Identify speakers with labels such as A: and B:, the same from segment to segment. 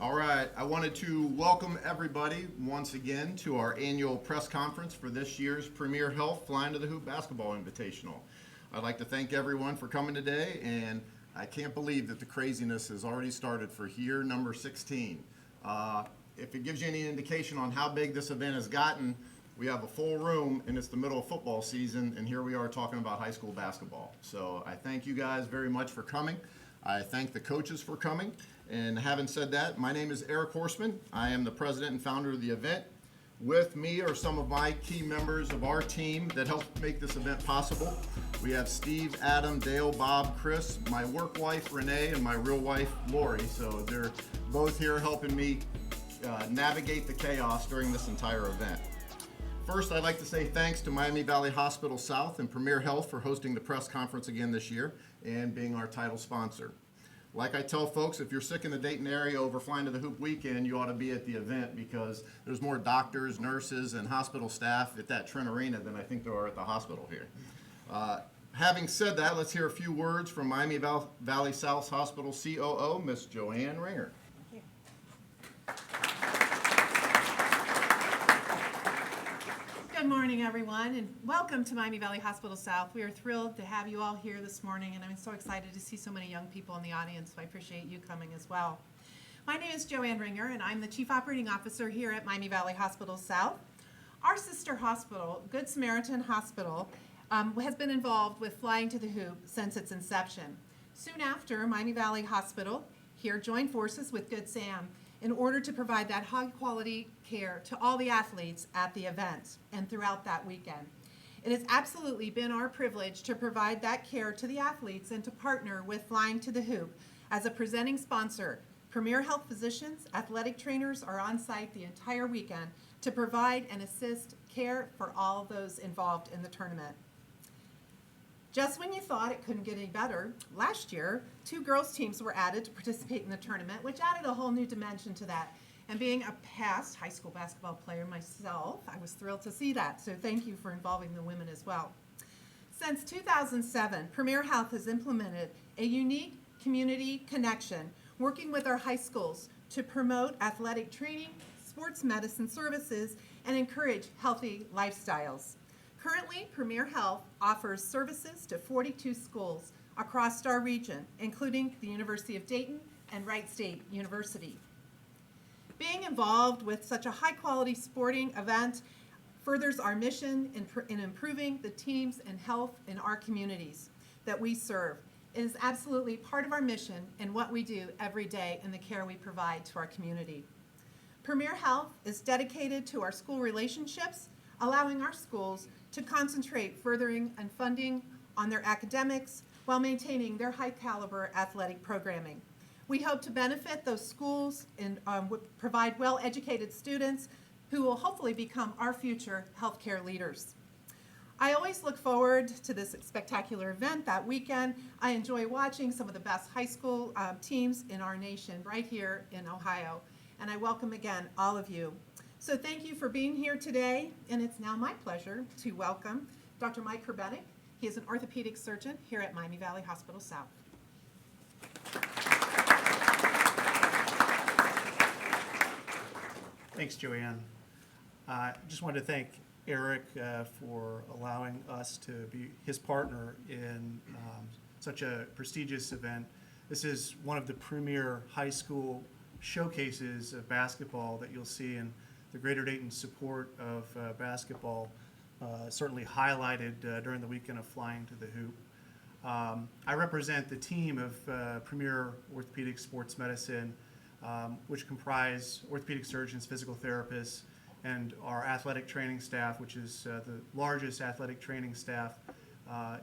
A: All right, I wanted to welcome everybody once again to our annual press conference for this year's Premier Health Flyin to the Hoop Basketball Invitational. I'd like to thank everyone for coming today, and I can't believe that the craziness has already started for year number 16. If it gives you any indication on how big this event has gotten, we have a full room and it's the middle of football season, and here we are talking about high school basketball. So I thank you guys very much for coming. I thank the coaches for coming. And having said that, my name is Eric Horseman. I am the president and founder of the event. With me are some of my key members of our team that helped make this event possible. We have Steve, Adam, Dale, Bob, Chris, my work wife Renee, and my real wife Lori. So they're both here helping me navigate the chaos during this entire event. First, I'd like to say thanks to Miami Valley Hospital South and Premier Health for hosting the press conference again this year and being our title sponsor. Like I tell folks, if you're sick in the Dayton area over Flyin to the Hoop weekend, you ought to be at the event because there's more doctors, nurses, and hospital staff at that Trent Arena than I think there are at the hospital here. Having said that, let's hear a few words from Miami Valley South Hospital COO, Miss Joanne Ringer.
B: Good morning, everyone, and welcome to Miami Valley Hospital South. We are thrilled to have you all here this morning, and I'm so excited to see so many young people in the audience, so I appreciate you coming as well. My name is Joanne Ringer, and I'm the Chief Operating Officer here at Miami Valley Hospital South. Our sister hospital, Good Samaritan Hospital, has been involved with Flyin to the Hoop since its inception. Soon after, Miami Valley Hospital here joined forces with Good Sam in order to provide that high-quality care to all the athletes at the event and throughout that weekend. It has absolutely been our privilege to provide that care to the athletes and to partner with Flyin to the Hoop as a presenting sponsor. Premier Health physicians, athletic trainers are on site the entire weekend to provide and assist care for all those involved in the tournament. Just when you thought it couldn't get any better, last year, 2 girls teams were added to participate in the tournament, which added a whole new dimension to that. And being a past high school basketball player myself, I was thrilled to see that. So thank you for involving the women as well. Since 2007, Premier Health has implemented a unique community connection, working with our high schools to promote athletic training, sports medicine services, and encourage healthy lifestyles. Currently, Premier Health offers services to 42 schools across our region, including the University of Dayton and Wright State University. Being involved with such a high-quality sporting event furthers our mission in improving the teams and health in our communities that we serve. It is absolutely part of our mission and what we do every day in the care we provide to our community. Premier Health is dedicated to our school relationships, allowing our schools to concentrate furthering and funding on their academics while maintaining their high-caliber athletic programming. We hope to benefit those schools and provide well-educated students who will hopefully become our future healthcare leaders. I always look forward to this spectacular event that weekend. I enjoy watching some of the best high school teams in our nation right here in Ohio, and I welcome again all of you. So thank you for being here today, and it's now my pleasure to welcome Dr. Mike Herbetic. He is an orthopedic surgeon here at Miami Valley Hospital South.
C: Thanks, Joanne. I just wanted to thank Eric for allowing us to be his partner in such a prestigious event. This is one of the premier high school showcases of basketball that you'll see, and the Greater Dayton support of basketball certainly highlighted during the weekend of Flyin to the Hoop. I represent the team of Premier Orthopedic Sports Medicine, which comprise orthopedic surgeons, physical therapists, and our athletic training staff, which is the largest athletic training staff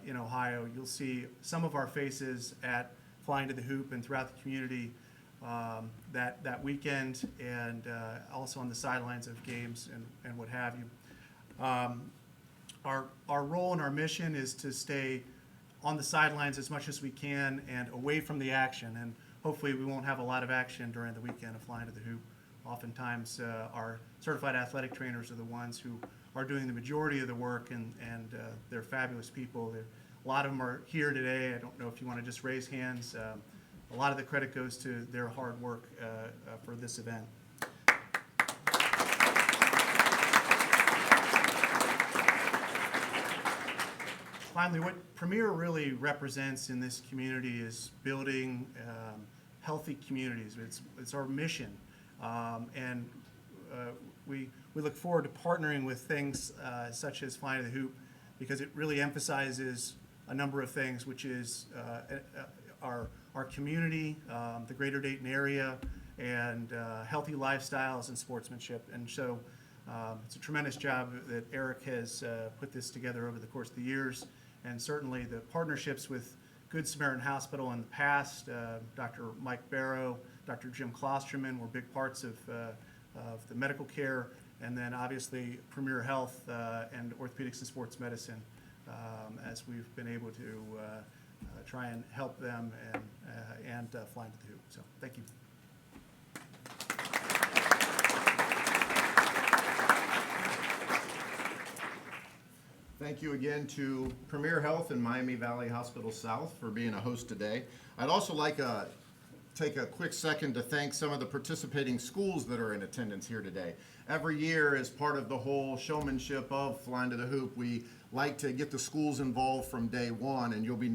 C: in Ohio. You'll see some of our faces at Flyin to the Hoop and throughout the community that weekend, and also on the sidelines of games and what have you. Our role and our mission is to stay on the sidelines as much as we can and away from the action, and hopefully we won't have a lot of action during the weekend of Flyin to the Hoop. Oftentimes our certified athletic trainers are the ones who are doing the majority of the work, and they're fabulous people. A lot of them are here today. I don't know if you want to just raise hands. a lot of the credit goes to their hard work for this event. Finally, what Premier really represents in this community is building healthy communities. It's our mission, and we look forward to partnering with things such as Flyin to the Hoop, because it really emphasizes a number of things, which is our community, the greater Dayton area, and healthy lifestyles and sportsmanship. And so it's a tremendous job that Eric has put this together over the course of the years, and certainly the partnerships with Good Samaritan Hospital in the past, Dr. Mike Barrow, Dr. Jim Klosterman were big parts of the medical care, and then obviously Premier Health and Orthopedics and Sports Medicine, as we've been able to try and help them and Flyin to the Hoop. So thank you.
A: Thank you again to Premier Health and Miami Valley Hospital South for being a host today. I'd also like to take a quick second to thank some of the participating schools that are in attendance here today. Every year, as part of the whole showmanship of Flyin to the Hoop, we like to get the schools involved from day one, and you'll be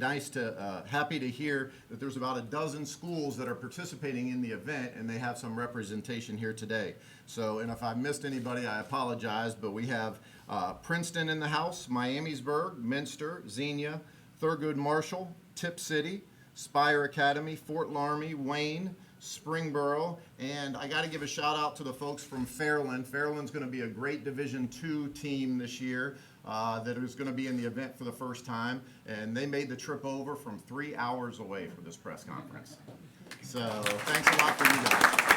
A: happy to hear that there's about a dozen schools that are participating in the event, and they have some representation here today. So, and if I missed anybody, I apologize, but we have Princeton in the house, Miamisburg, Minster, Xenia, Thurgood Marshall, Tip City, Spire Academy, Fort Laramie, Wayne, Springboro, and I got to give a shout out to the folks from Fairland. Fairland's going to be a great Division II team this year that is going to be in the event for the first time, and they made the trip over from 3 hours away for this press conference. So thanks a lot for you guys.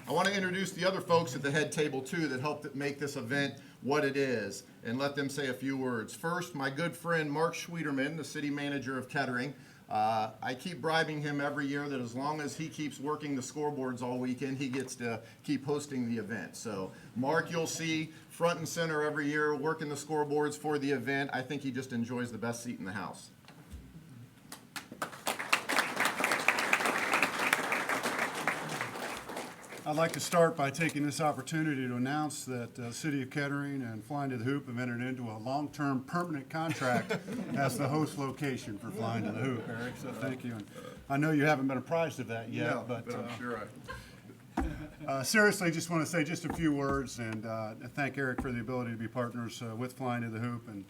A: I want to introduce the other folks at the head table too that helped make this event what it is, and let them say a few words. First, my good friend Mark Schwieterman, the city manager of Kettering. I keep bribing him every year that as long as he keeps working the scoreboards all weekend, he gets to keep hosting the event. So Mark, you'll see front and center every year working the scoreboards for the event. I think he just enjoys the best seat in the house.
D: I'd like to start by taking this opportunity to announce that the City of Kettering and Flyin to the Hoop have entered into a long-term permanent contract as the host location for Flyin to the Hoop, Eric, so thank you. And I know you haven't been apprised of that yet,
A: No,
D: but
A: I'm sure
D: seriously, just want to say just a few words and thank Eric for the ability to be partners with Flyin to the Hoop and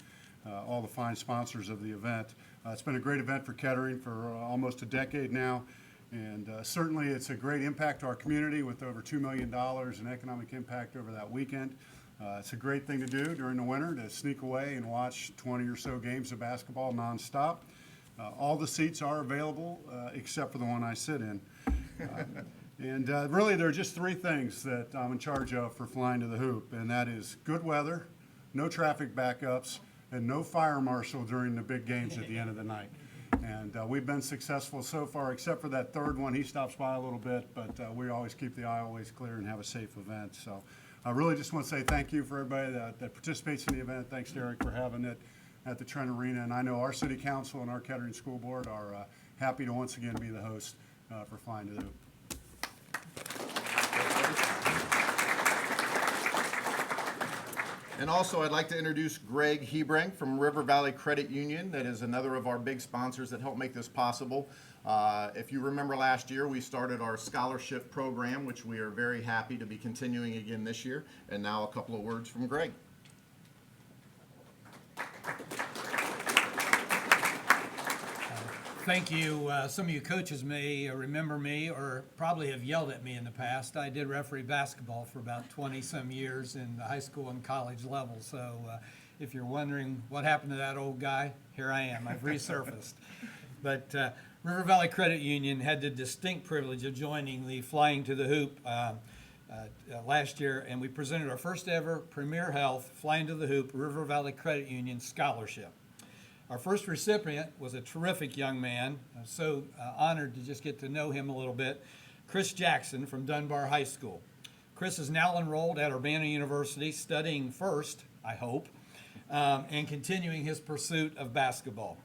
D: all the fine sponsors of the event. It's been a great event for Kettering for almost a decade now. And certainly it's a great impact to our community with over $2 million in economic impact over that weekend. It's a great thing to do during the winter, to sneak away and watch 20 or so games of basketball nonstop. All the seats are available except for the one I sit in. And really there are just three things that I'm in charge of for Flyin to the Hoop, and that is good weather, no traffic backups, and no fire marshal during the big games at the end of the night. And we've been successful so far, except for that third one. He stops by a little bit, but we always keep the aisleways clear and have a safe event. So I really just want to say thank you for everybody that participates in the event. Thanks to Eric for having it at the Trent Arena. And I know our city council and our Kettering School Board are happy to once again be the host for Flyin to the Hoop.
A: And also, I'd like to introduce Greg Hebrank from River Valley Credit Union. That is another of our big sponsors that help make this possible. If you remember last year, we started our scholarship program, which we are very happy to be continuing again this year. And now a couple of words from Greg.
E: Thank you. Some of you coaches may remember me or probably have yelled at me in the past. I did referee basketball for about 20-some years in the high school and college level. So if you're wondering what happened to that old guy, here I am. I've resurfaced. But River Valley Credit Union had the distinct privilege of joining the Flyin to the Hoop last year, and we presented our first ever Premier Health Flyin to the Hoop River Valley Credit Union Scholarship. Our first recipient was a terrific young man. I'm so honored to just get to know him a little bit. Chris Jackson from Dunbar High School. Chris is now enrolled at Urbana University, studying first, I hope, and continuing his pursuit of basketball.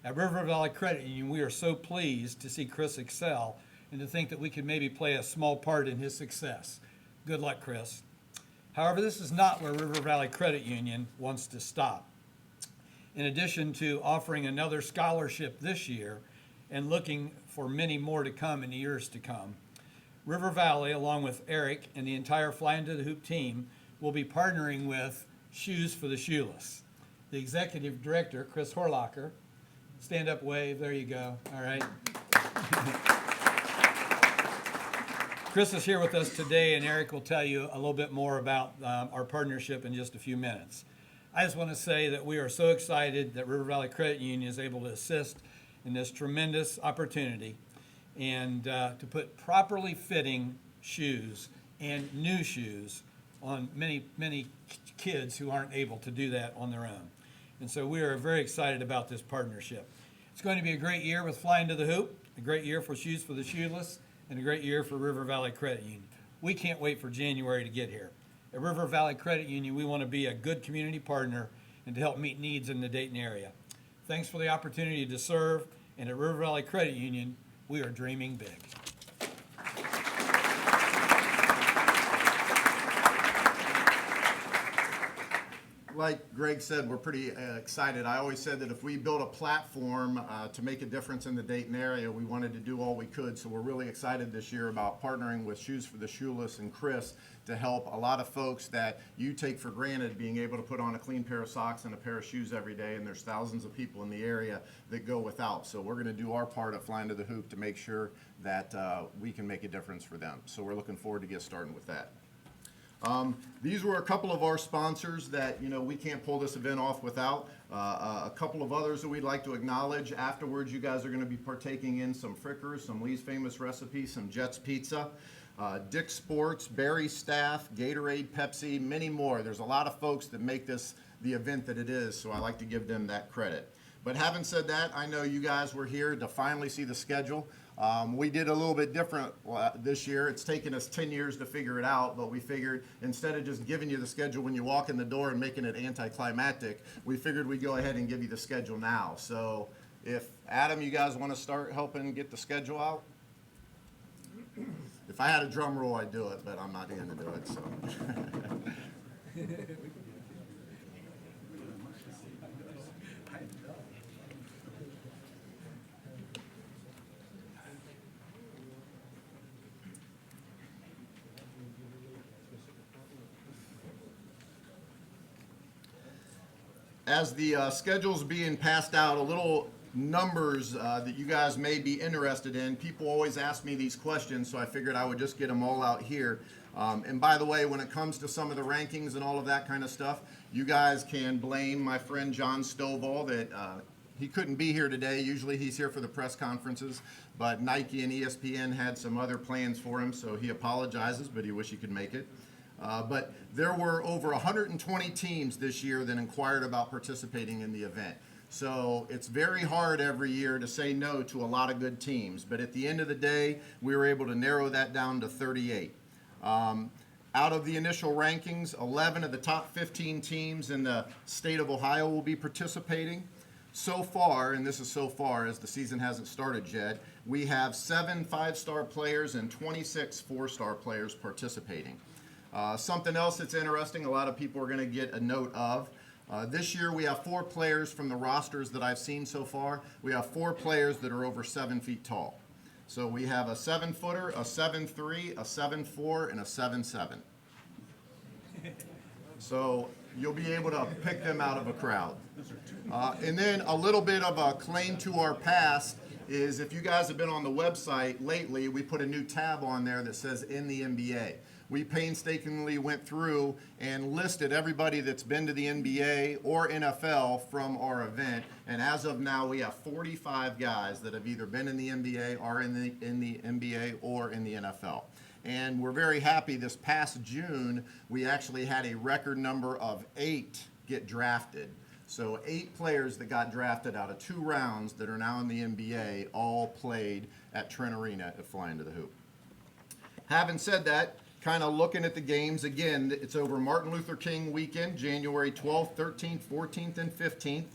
E: At River Valley Credit Union, we are so pleased to see Chris excel and to think that we could maybe play a small part in his success. Good luck, Chris. However, this is not where River Valley Credit Union wants to stop. In addition to offering another scholarship this year and looking for many more to come in the years to come, River Valley, along with Eric and the entire Flyin to the Hoop team, will be partnering with Shoes for the Shoeless. The executive director, Chris Horlacher, stand up, wave, there you go, all right. Chris is here with us today, and Eric will tell you a little bit more about our partnership in just a few minutes. I just want to say that we are so excited that River Valley Credit Union is able to assist in this tremendous opportunity and to put properly fitting shoes and new shoes on many kids who aren't able to do that on their own. And so we are very excited about this partnership. It's going to be a great year with Flyin to the Hoop, a great year for Shoes for the Shoeless, and a great year for River Valley Credit Union. We can't wait for January to get here. At River Valley Credit Union, we want to be a good community partner and to help meet needs in the Dayton area. Thanks for the opportunity to serve, and at River Valley Credit Union, we are dreaming big.
A: Like Greg said, we're pretty excited. I always said that if we built a platform to make a difference in the Dayton area, we wanted to do all we could. So we're really excited this year about partnering with Shoes for the Shoeless and Chris to help a lot of folks that you take for granted being able to put on a clean pair of socks and a pair of shoes every day. And there's thousands of people in the area that go without. So we're going to do our part at Flyin to the Hoop to make sure that we can make a difference for them. So we're looking forward to get started with that. These were a couple of our sponsors that, we can't pull this event off without. A couple of others that we'd like to acknowledge. Afterwards, you guys are going to be partaking in some Frickers, some Lee's Famous Recipes, some Jets Pizza, Dick's Sports, Barry Staff, Gatorade, Pepsi, many more. There's a lot of folks that make this the event that it is, so I like to give them that credit. But having said that, I know you guys were here to finally see the schedule. We did a little bit different this year. It's taken us 10 years to figure it out, but we figured instead of just giving you the schedule when you walk in the door and making it anticlimactic, we figured we'd go ahead and give you the schedule now. So if, Adam, you guys want to start helping get the schedule out? If I had a drum roll, I'd do it, but I'm not going to do it, so. As the schedule's being passed out, a little numbers that you guys may be interested in. People always ask me these questions, so I figured I would just get them all out here. And by the way, when it comes to some of the rankings and all of that kind of stuff, you guys can blame my friend John Stovall that he couldn't be here today. Usually he's here for the press conferences, but Nike and ESPN had some other plans for him, so he apologizes, but he wished he could make it. But there were over 120 teams this year that inquired about participating in the event. So it's very hard every year to say no to a lot of good teams. But at the end of the day, we were able to narrow that down to 38. Out of the initial rankings, 11 of the top 15 teams in the state of Ohio will be participating. So far, and this is so far as the season hasn't started yet, we have 7 5-star players and 26 4-star players participating. Something else that's interesting, a lot of people are going to get a note of. This year we have 4 players from the rosters that I've seen so far. We have 4 players that are over 7 feet tall. So we have a 7-footer, a 7'3", a 7'4", and a 7'7". So you'll be able to pick them out of a crowd. And then a little bit of a claim to our past is if you guys have been on the website lately, we put a new tab on there that says in the NBA. We painstakingly went through and listed everybody that's been to the NBA or NFL from our event, and as of now, we have 45 guys that have either been in the NBA or in the NBA or in the NFL. And we're very happy this past June, we actually had a record number of 8 get drafted. So 8 players that got drafted out of 2 rounds that are now in the NBA all played at Trent Arena at Flyin to the Hoop. Having said that, kind of looking at the games, again, it's over Martin Luther King weekend, January 12th, 13th, 14th, and 15th.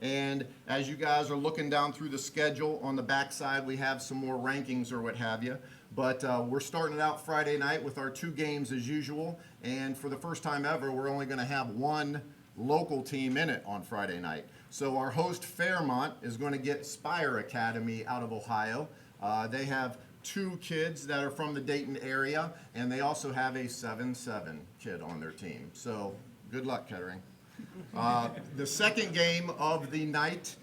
A: And as you guys are looking down through the schedule, on the backside, we have some more rankings or what have you. But we're starting it out Friday night with our 2 games as usual. And for the first time ever, we're only going to have one local team in it on Friday night. So our host, Fairmont, is going to get Spire Academy out of Ohio. They have 2 kids that are from the Dayton area, and they also have a 7-7 kid on their team. So good luck, Kettering. The second game of the night,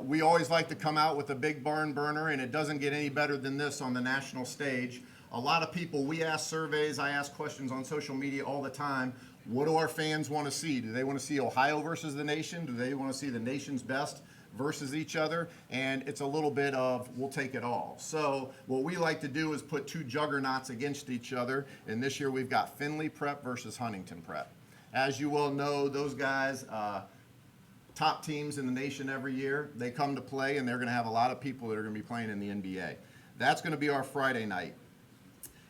A: we always like to come out with a big barn burner, and it doesn't get any better than this on the national stage. A lot of people, we ask surveys, I ask questions on social media all the time. What do our fans want to see? Do they want to see Ohio versus the nation? Do they want to see the nation's best versus each other? And it's a little bit of, we'll take it all. So what we like to do is put 2 juggernauts against each other. And this year we've got Findlay Prep versus Huntington Prep. As you well know, those guys, top teams in the nation every year, they come to play, and they're going to have a lot of people that are going to be playing in the NBA. That's going to be our Friday night.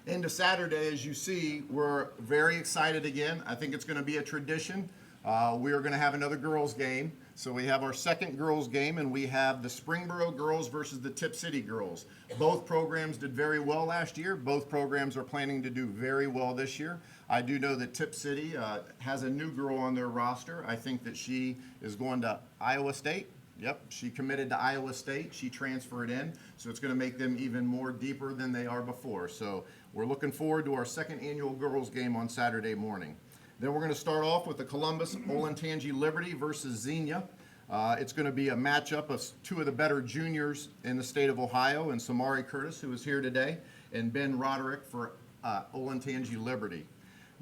A: Into Saturday, as you see, we're very excited again. I think it's going to be a tradition. We are going to have another girls' game. So we have our second girls' game, and we have the Springboro girls versus the Tip City girls. Both programs did very well last year. Both programs are planning to do very well this year. I do know that Tip City has a new girl on their roster. I think that she is going to Iowa State. Yep, she committed to Iowa State. She transferred in, so it's going to make them even more deeper than they are before. So we're looking forward to our second annual girls game on Saturday morning. Then we're going to start off with the Columbus Olentangy Liberty versus Xenia. It's going to be a matchup of 2 of the better juniors in the state of Ohio, and Samari Curtis, who is here today, and Ben Roderick for Olentangy Liberty.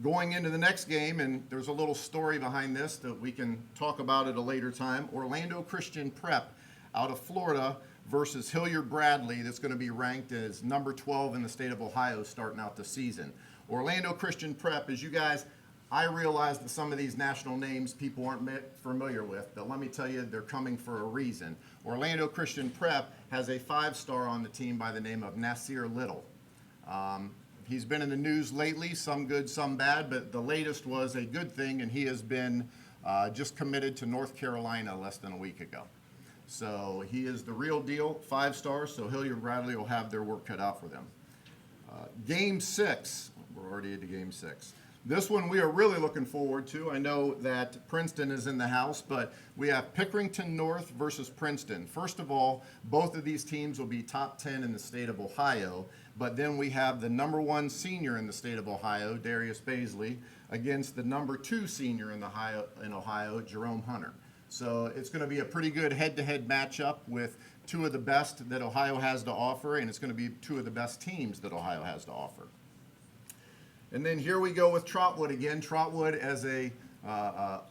A: Going into the next game, and there's a little story behind this that we can talk about at a later time, Orlando Christian Prep out of Florida versus Hilliard Bradley, that's going to be ranked as number 12 in the state of Ohio starting out the season. Orlando Christian Prep, as you guys, I realize that some of these national names people aren't familiar with, but let me tell you, they're coming for a reason. Orlando Christian Prep has a 5-star on the team by the name of Nasir Little. He's been in the news lately, some good, some bad, but the latest was a good thing, and he has been just committed to North Carolina less than a week ago. So he is the real deal, 5 stars, so Hilliard Bradley will have their work cut out for them. Game 6, we're already into Game 6. This one we are really looking forward to. I know that Princeton is in the house, but we have Pickerington North versus Princeton. First of all, both of these teams will be top 10 in the state of Ohio, but then we have the number 1 senior in the state of Ohio, Darius Baisley, against the number 2 senior in Ohio, Jerome Hunter. So it's going to be a pretty good head-to-head matchup with 2 of the best that Ohio has to offer, and it's going to be 2 of the best teams that Ohio has to offer. And then here we go with Trotwood again. Trotwood as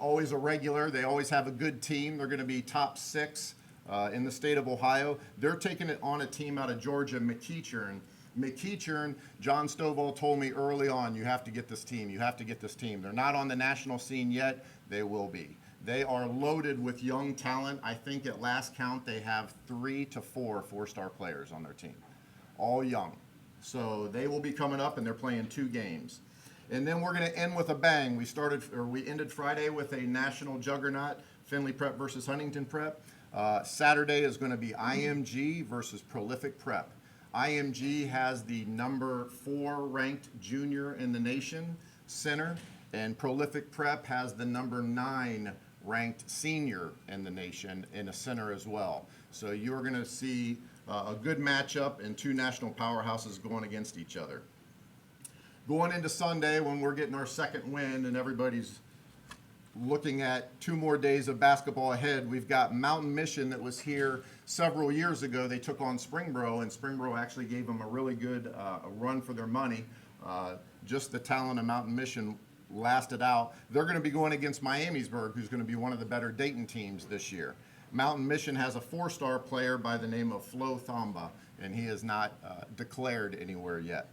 A: always a regular. They always have a good team. They're going to be top 6 in the state of Ohio. They're taking it on a team out of Georgia, McEachern. McEachern, John Stovall told me early on, you have to get this team. You have to get this team. They're not on the national scene yet. They will be. They are loaded with young talent. I think at last count they have 3 to 4 4-star players on their team, all young. So they will be coming up, and they're playing 2 games. And then we're going to end with a bang. We ended Friday with a national juggernaut, Findlay Prep versus Huntington Prep. Saturday is going to be IMG versus Prolific Prep. IMG has the number 4 ranked junior in the nation, center, and Prolific Prep has the number 9 ranked senior in the nation in a center as well. So you're going to see a good matchup and 2 national powerhouses going against each other. Going into Sunday when we're getting our second win and everybody's looking at 2 more days of basketball ahead, we've got Mountain Mission that was here several years ago. They took on Springboro, and Springboro actually gave them a really good run for their money. Just the talent of Mountain Mission lasted out. They're going to be going against Miamisburg, who's going to be one of the better Dayton teams this year. Mountain Mission has a 4-star player by the name of Flo Thamba, and he is not declared anywhere yet.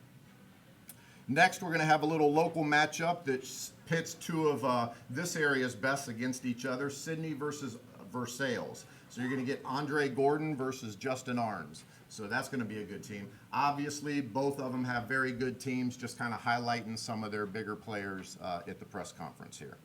A: Next, we're going to have a little local matchup that pits 2 of this area's best against each other, Sydney versus Versailles. So you're going to get Andre Gordon versus Justin Arns. So that's going to be a good team. Obviously, both of them have very good teams, just kind of highlighting some of their bigger players at the press conference here.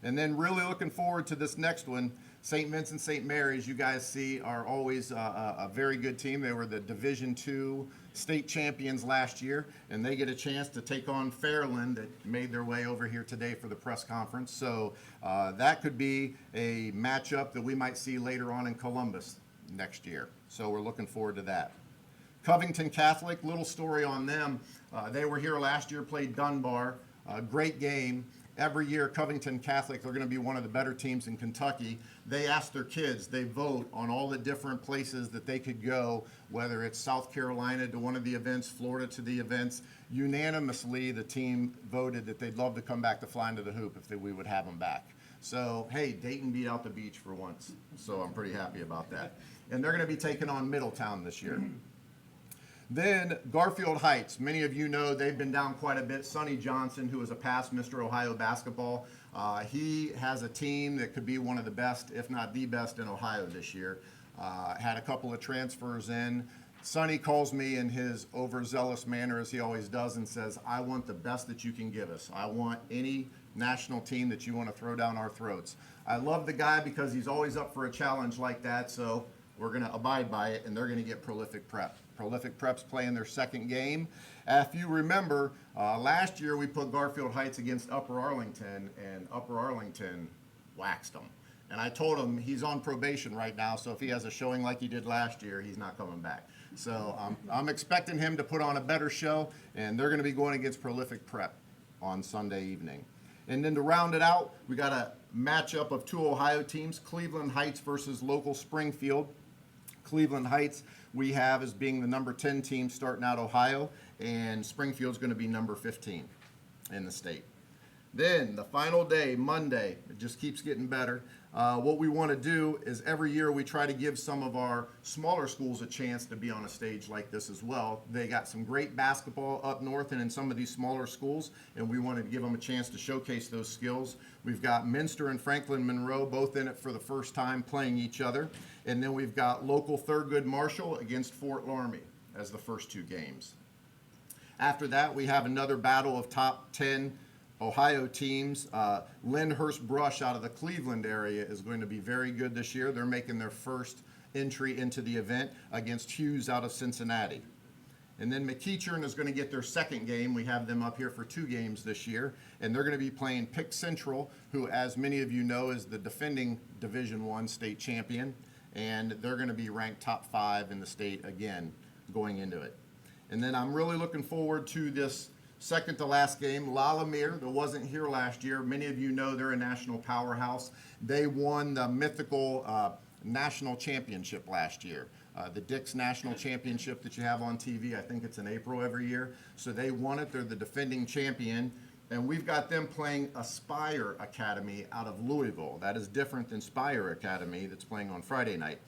A: And then really looking forward to this next one. St. Vincent St. Mary's, you guys see, are always a very good team. They were the Division II state champions last year, and they get a chance to take on Fairland that made their way over here today for the press conference. So that could be a matchup that we might see later on in Columbus next year. So we're looking forward to that. Covington Catholic, little story on them. They were here last year, played Dunbar. Great game. Every year, Covington Catholic, they're going to be one of the better teams in Kentucky. They ask their kids, they vote on all the different places that they could go, whether it's South Carolina to one of the events, Florida to the events. Unanimously, the team voted that they'd love to come back to Flyin to the Hoop if we would have them back. So, hey, Dayton beat out the beach for once, so I'm pretty happy about that. And they're going to be taking on Middletown this year. Then Garfield Heights, many of you know they've been down quite a bit. Sonny Johnson, who is a past Mr. Ohio basketball, he has a team that could be one of the best, if not the best, in Ohio this year. Had a couple of transfers in. Sonny calls me in his overzealous manner, as he always does, and says, I want the best that you can give us. I want any national team that you want to throw down our throats. I love the guy because he's always up for a challenge like that, so we're going to abide by it, and they're going to get Prolific Prep. Prolific Prep's playing their second game. If you remember, last year we put Garfield Heights against Upper Arlington, and Upper Arlington waxed them. And I told him he's on probation right now, so if he has a showing like he did last year, he's not coming back. So I'm expecting him to put on a better show, and they're going to be going against Prolific Prep on Sunday evening. And then to round it out, we got a matchup of two Ohio teams, Cleveland Heights versus local Springfield. Cleveland Heights we have as being the number 10 team starting out Ohio, and Springfield's going to be number 15 in the state. Then the final day, Monday, it just keeps getting better. What we want to do is every year we try to give some of our smaller schools a chance to be on a stage like this as well. They got some great basketball up north and in some of these smaller schools, and we wanted to give them a chance to showcase those skills. We've got Minster and Franklin Monroe both in it for the first time playing each other. And then we've got local Thurgood Marshall against Fort Laramie as the first two games. After that, we have another battle of top 10 Ohio teams. Lyndhurst Brush out of the Cleveland area is going to be very good this year. They're making their first entry into the event against Hughes out of Cincinnati. And then McEachern is going to get their second game. We have them up here for 2 games this year. And they're going to be playing Pick Central, who, as many of you know, is the defending Division I state champion. And they're going to be ranked top 5 in the state again going into it. And then I'm really looking forward to this second to last game, Lalamere, that wasn't here last year. Many of you know they're a national powerhouse. They won the mythical national championship last year. The Dix National Championship that you have on TV, I think it's in April every year. So they won it. They're the defending champion. And we've got them playing Aspire Academy out of Louisville. That is different than Spire Academy that's playing on Friday night.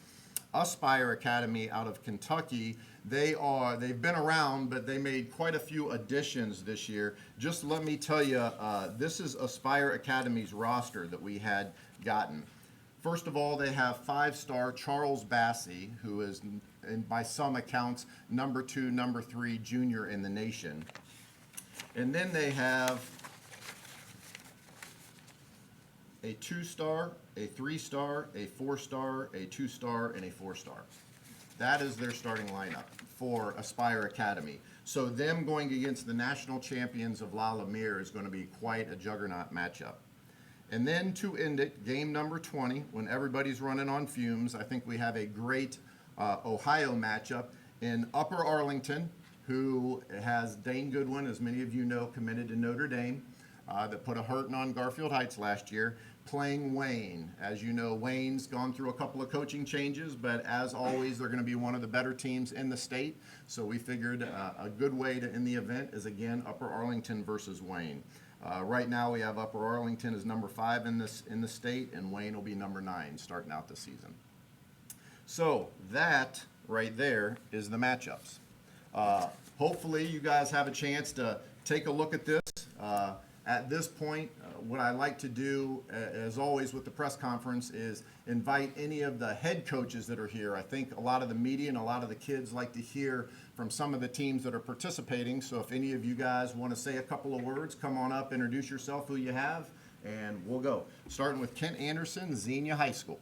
A: Aspire Academy out of Kentucky, they've been around, but they made quite a few additions this year. Just let me tell you, this is Aspire Academy's roster that we had gotten. First of all, they have 5-star Charles Bassey, who is, by some accounts, number 2, number 3 junior in the nation. And then they have a 2-star, a 3-star, a 4-star, a 2-star, and a 4-star. That is their starting lineup for Aspire Academy. So them going against the national champions of Lalamere is going to be quite a juggernaut matchup. And then to end it, game number 20, when everybody's running on fumes, I think we have a great Ohio matchup in Upper Arlington, who has Dane Goodwin, as many of you know, committed to Notre Dame, that put a hurting on Garfield Heights last year, playing Wayne. As you know, Wayne's gone through a couple of coaching changes, but as always, they're going to be one of the better teams in the state. So we figured a good way to end the event is, again, Upper Arlington versus Wayne. Right now, we have Upper Arlington as number 5 in the state, and Wayne will be number 9 starting out the season. So that right there is the matchups. Hopefully, you guys have a chance to take a look at this. At this point, what I like to do, as always with the press conference, is invite any of the head coaches that are here. I think a lot of the media and a lot of the kids like to hear from some of the teams that are participating. So if any of you guys want to say a couple of words, come on up, introduce yourself, who you have, And we'll go, starting with Kent Anderson, Xenia High School.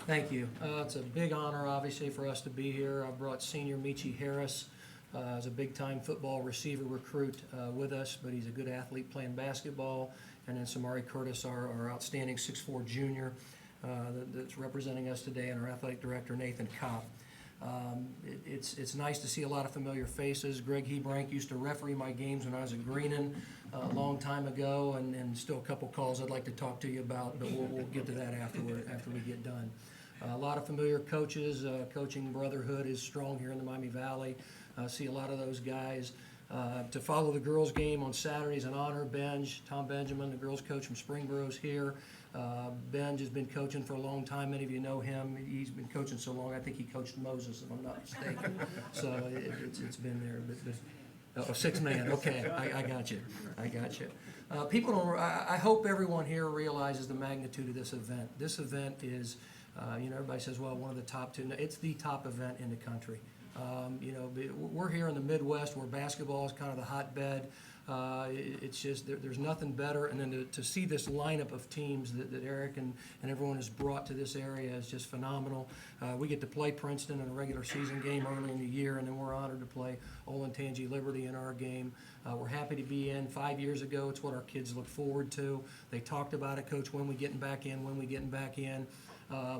F: Thank you. It's a big honor, obviously, for us to be here. I brought senior Michi Harris as a big-time football receiver recruit with us, but he's a good athlete playing basketball. And then Samari Curtis, our outstanding 6'4" junior that's representing us today, and our athletic director, Nathan Kopp. It's nice to see a lot of familiar faces. Greg Hebrank used to referee my games when I was at Greenon a long time ago, and still a couple calls I'd like to talk to you about, but we'll get to that after we get done. A lot of familiar coaches. Coaching brotherhood is strong here in the Miami Valley. See a lot of those guys. To follow the girls' game on Saturdays, an honor. Benj, Tom Benjamin, the girls' coach from Springboro, is here. Benj has been coaching for a long time. Many of you know him. He's been coaching so long, I think he coached Moses, if I'm not mistaken. So it's been there. Oh, 6-man. Okay, I got you. I got you. People don't. I hope everyone here realizes the magnitude of this event. This event is, everybody says, well, one of the top two. No, it's the top event in the country. We're here in the Midwest where basketball is kind of the hotbed. It's just there's nothing better. And then to see this lineup of teams that Eric and everyone has brought to this area is just phenomenal. We get to play Princeton in a regular season game early in the year, and then we're honored to play Olentangy Liberty in our game. We're happy to be in. 5 years ago, it's what our kids look forward to. They talked about it, Coach, when we getting back in.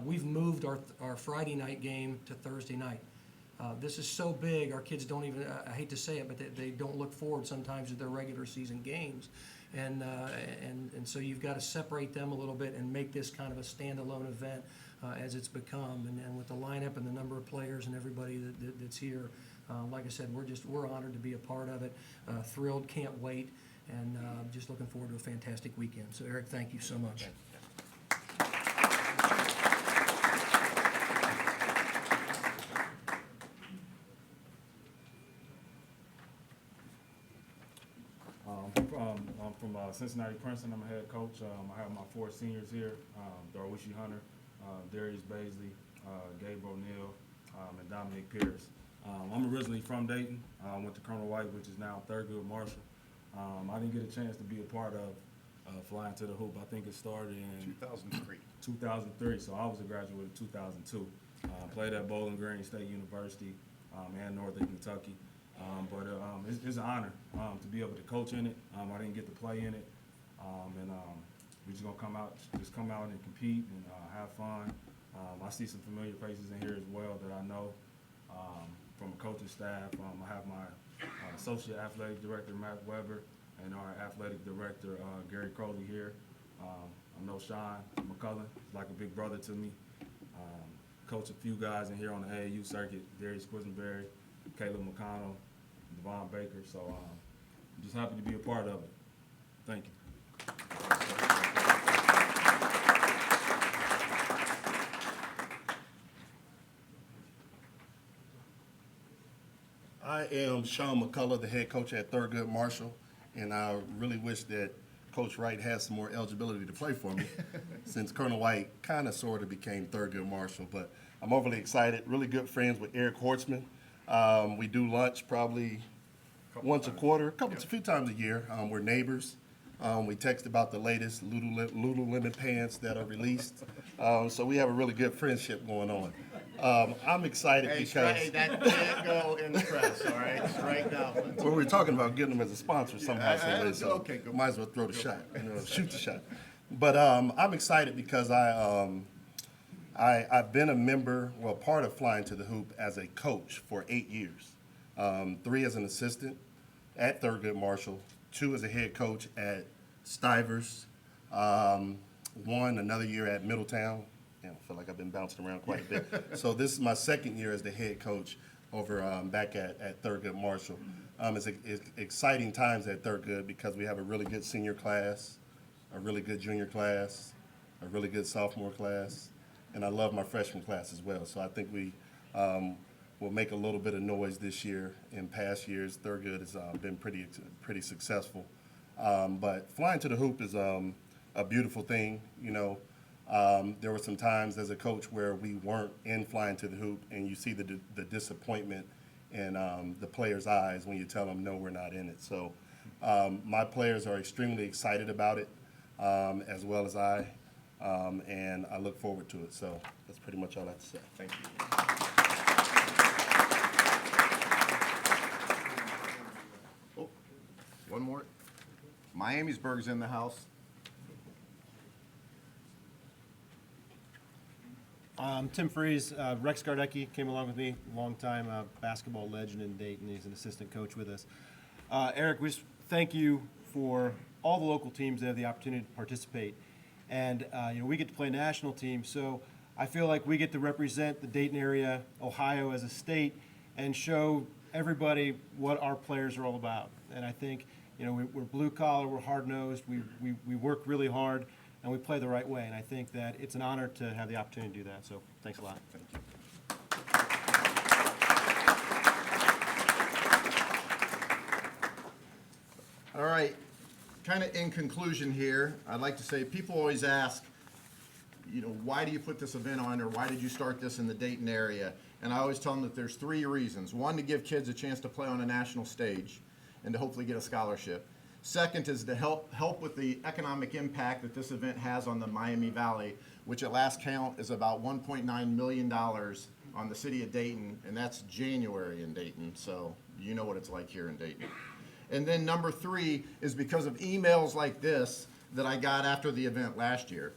F: We've moved our Friday night game to Thursday night. This is so big, our kids don't even, I hate to say it, but they don't look forward sometimes to their regular season games. And so you've got to separate them a little bit and make this kind of a standalone event as it's become. And with the lineup and the number of players and everybody that's here, like I said, we're honored to be a part of it. Thrilled, can't wait, and just looking forward to a fantastic weekend. So Eric, thank you so much.
G: I'm from Cincinnati Princeton. I'm a head coach. I have my 4 seniors here, Darwishi Hunter, Darius Baisley, Gabe O'Neill, and Dominic Pierce. I'm originally from Dayton. I went to Colonel White, which is now Thurgood Marshall. I didn't get a chance to be a part of Flyin to the Hoop. I think it started in 2003, so I was a graduate in 2002. Played at Bowling Green State University and Northern Kentucky. But it's an honor to be able to coach in it. I didn't get to play in it, and we're just gonna come out and compete and have fun. I see some familiar faces in here as well that I know from a coaching staff. I have my associate athletic director Matt Weber and our athletic director Gary Crowley here. I know Sean McCullen, he's like a big brother to me. Coach a few guys in here on the AAU circuit: Darius Quisenberry, Caleb McConnell, Devon Baker, so I'm just happy to be a part of it. Thank you.
H: I am Sean McCullough, the head coach at Thurgood Marshall, and I really wish that Coach Wright has some more eligibility to play for me since Colonel White kind of sort of became Thurgood Marshall. But I'm overly excited, really good friends with Eric Hortzman. We do lunch probably once a quarter, a few times a year. We're neighbors. We text about the latest Lululemon pants that are released. So we have a really good friendship going on. I'm excited because
A: that can't go in the press, all right? Strike that one.
H: well, we're talking about getting them as a sponsor somehow, some way, so
A: okay, go.
H: might as well throw the shot, shoot the shot. But I'm excited because I've been a member, part of Flyin to the Hoop as a coach for 8 years. 3 as an assistant at Thurgood Marshall, 2 as a head coach at Stivers, 1 another year at Middletown. I feel like I've been bouncing around quite a bit. So this is my 2nd year as the head coach over back at Thurgood Marshall. It's exciting times at Thurgood because we have a really good senior class, a really good junior class, a really good sophomore class, and I love my freshman class as well. So I think we will make a little bit of noise this year. In past years, Thurgood has been pretty successful. But Flyin to the Hoop is a beautiful thing, There were some times as a coach where we weren't in Flyin to the Hoop, and you see the disappointment in the players' eyes when you tell them, no, we're not in it. So my players are extremely excited about it, as well as I, and I look forward to it. So that's pretty much all I have to say.
A: Thank you. Oh, one more. Miamisburg's in the house.
I: Tim Freeze, Rex Gardecki came along with me, longtime basketball legend in Dayton. He's an assistant coach with us. Eric, we just thank you for all the local teams that have the opportunity to participate. And we get to play national teams, so I feel like we get to represent the Dayton area, Ohio as a state, and show everybody what our players are all about. And I think we're blue collar, we're hard nosed, we work really hard, and we play the right way. And I think that it's an honor to have the opportunity to do that. So thanks a lot. Thank you.
A: All right, kind of in conclusion here, I'd like to say people always ask, why do you put this event on, or why did you start this in the Dayton area? And I always tell them that there's 3 reasons. One, to give kids a chance to play on a national stage and to hopefully get a scholarship. Second is to help with the economic impact that this event has on the Miami Valley, which at last count is about $1.9 million on the city of Dayton, and that's January in Dayton, so you know what it's like here in Dayton. And then number 3 is because of emails like this that I got after the event last year.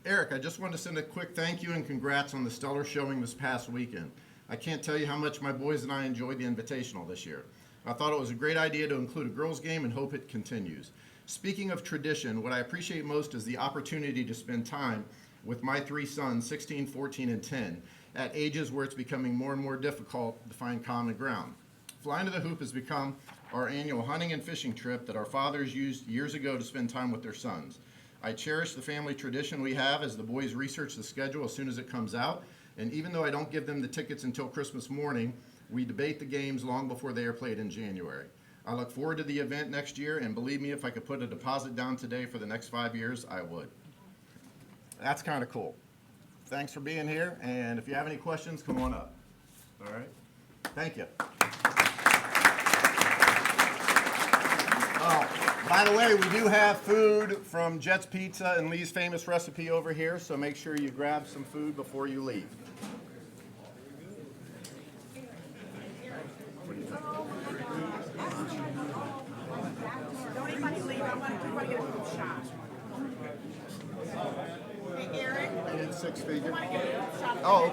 A: Eric, I just wanted to send a quick thank you and congrats on the stellar showing this past weekend. I can't tell you how much my boys and I enjoyed the Invitational this year. I thought it was a great idea to include a girls' game and hope it continues. Speaking of tradition, what I appreciate most is the opportunity to spend time with my 3 sons, 16, 14, and 10, at ages where it's becoming more and more difficult to find common ground. Flyin to the Hoop has become our annual hunting and fishing trip that our fathers used years ago to spend time with their sons. I cherish the family tradition we have as the boys research the schedule as soon as it comes out, and even though I don't give them the tickets until Christmas morning, we debate the games long before they are played in January. I look forward to the event next year, and believe me, if I could put a deposit down today for the next 5 years, I would. That's kind of cool. Thanks for being here, and if you have any questions, come on up. All right? Thank you. By the way, we do have food from Jet's Pizza and Lee's Famous Recipe over here, so make sure you grab some food before you leave.
B: Don't anybody leave, I want to get a group shot. Hey, Eric,
A: I did 6 figure.
B: I want to get a group shot.
A: Oh,